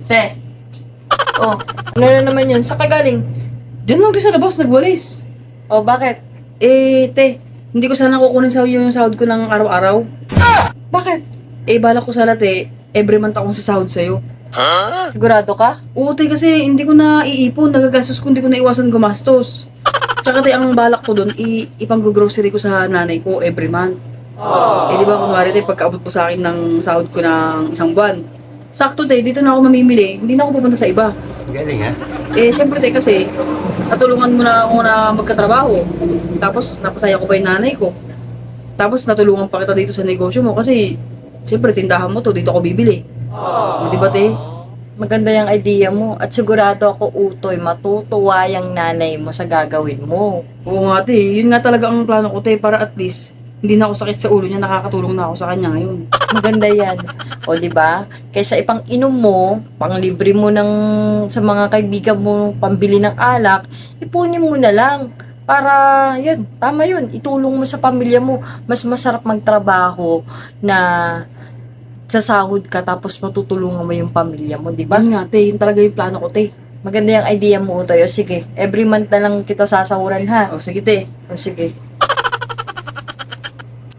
Te. Oh, ano na naman yun? Saan ka galing? Diyan lang din sa labas, nagwalis. Oh, bakit? Te, hindi ko sana kukunin sa iyo yung sahod ko ng araw-araw. Bakit? Balak ko sana, te, every month akong sasahod sa'yo. Sigurado ka? Oo, te, kasi hindi ko na iipon, nagagastos ko, hindi ko na iwasan gumastos. Tsaka, te, ang balak ko dun, ipang-grocery ko sa nanay ko every month. Di ba, kunwari, te, pagkaabot po sa akin ng sahod ko ng isang buwan, sakto, te, dito na ako mamimili, hindi na ako pupunta sa iba. Galing ha? Syempre, te, kasi, natulungan mo na ako na magkatrabaho. Tapos, napasaya ko pa yung nanay ko. Tapos, natulungan pa kita dito sa negosyo mo kasi, siyempre, tindahan mo to, dito ako bibili. O, di ba, te? Maganda yung idea mo. At sigurado ako, Utoy, matutuwa yung nanay mo sa gagawin mo. Oo nga, te. Yun nga talaga ang plano ko, te, para at least, hindi na ako sakit sa ulo niya, nakakatulong na ako sa kanya ngayon. Maganda yan. O, di ba? Kaysa ipang inom mo, panglibre mo ng, sa mga kaibigan mo, pambili ng alak, ipunin mo na lang. Para, yun, tama yun. Itulong mo sa pamilya mo. Mas masarap magtrabaho na sasahod ka tapos matutulungan mo yung pamilya mo, di ba? Yun nga, te. Yun talaga yung plano ko, te. Maganda yung idea mo, Utoy. O sige, every month na lang kita sasahuran, ha? O, sige, te. O sige.